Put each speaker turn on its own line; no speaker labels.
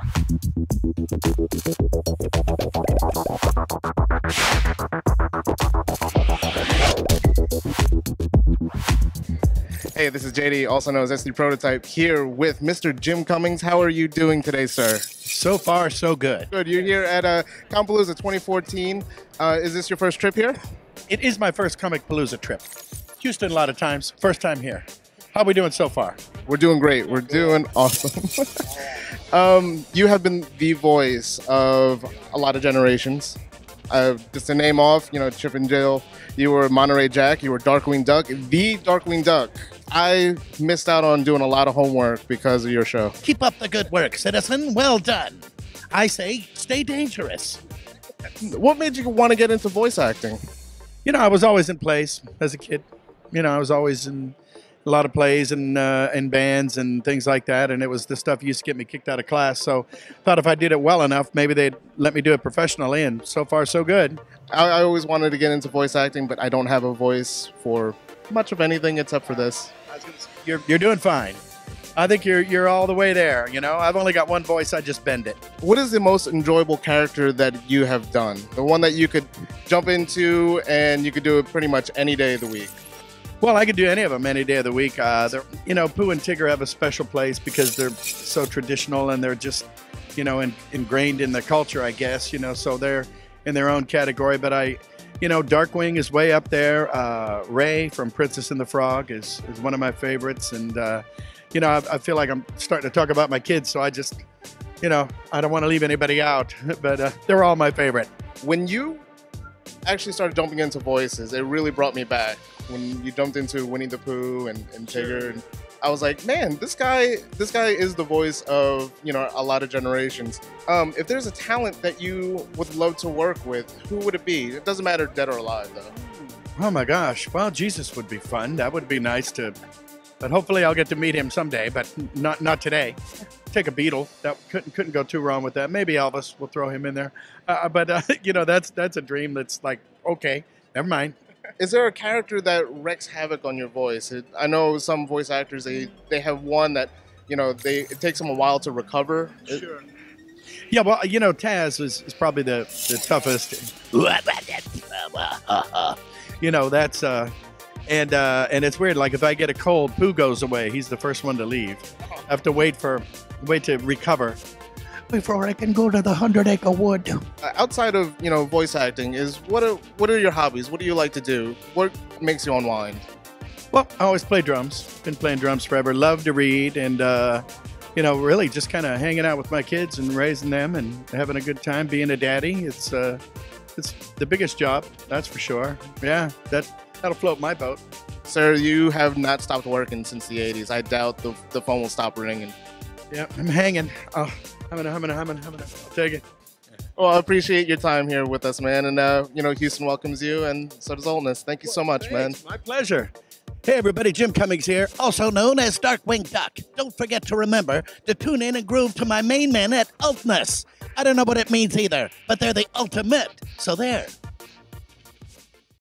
Hey, this is JD, also known as SD Prototype, here with Mr. Jim Cummings. How are you doing today, sir?
So far, so good.
Good. You're here at Comicpalooza 2014. Is this your first trip here?
It is my first Comicpalooza trip. Houston a lot of times. First time here. How are we doing so far?
We're doing great. We're doing awesome. You have been the voice of a lot of generations. Just to name off, Chip and Jill. You were Monterey Jack. You were Darkwing Duck. The Darkwing Duck. I missed out on doing a lot of homework because of your show.
Keep up the good work, citizen. Well done. I say, stay dangerous.
What made you want to get into voice acting?
I was always in plays as a kid. I was always in a lot of plays and bands and things like that, and it was the stuff used to get me kicked out of class. So thought if I did it well enough, maybe they'd let me do it professionally, and so far so good.
I always wanted to get into voice acting, but I don't have a voice for much of anything except for this.
You're doing fine. I think you're all the way there. I've only got one voice. I just bend it.
What is the most enjoyable character that you have done? The one that you could jump into and you could do it pretty much any day of the week.
Well, I could do any of them any day of the week. Pooh and Tigger have a special place because they're so traditional and they're just, ingrained in the culture, I guess. So they're in their own category. But Darkwing is way up there. Ray from Princess and the Frog is one of my favorites. And, I feel like I'm starting to talk about my kids, so I just, I don't want to leave anybody out. But they're all my favorite.
When you actually started jumping into voices, it really brought me back. When you jumped into Winnie the Pooh and Tigger, and I was like, man, this guy is the voice of a lot of generations. If there's a talent that you would love to work with, who would it be? It doesn't matter dead or alive, though.
Oh my gosh! Well, Jesus would be fun. That would be nice to, but hopefully I'll get to meet him someday. But not today. Take a Beatle. That couldn't go too wrong with that. Maybe Elvis. We'll throw him in there. But that's a dream. That's like, okay, never mind.
Is there a character that wreaks havoc on your voice? I know some voice actors, they have one that, it takes them a while to recover.
Sure. Yeah, well, Taz is probably the toughest. That's and it's weird. Like if I get a cold, Pooh goes away. He's the first one to leave. I have to wait to recover before I can go to the 100-acre wood.
Outside of voice acting, what are your hobbies? What do you like to do? What makes you unwind?
Well, I always play drums. Been playing drums forever. Love to read and really just kind of hanging out with my kids and raising them and having a good time. Being a daddy, it's the biggest job, that's for sure. Yeah, that'll float my boat.
Sir, you have not stopped working since the 80s. I doubt the phone will stop ringing.
Yeah, I'm hanging. Oh, I'll take it.
Well, I appreciate your time here with us, man. And, Houston welcomes you, and so does Ultness. Thank you so much, man.
My pleasure.
Hey everybody, Jim Cummings here, also known as Darkwing Duck. Don't forget to remember to tune in and groove to my main men at Ultness. I don't know what it means either, but they're the ultimate. So there.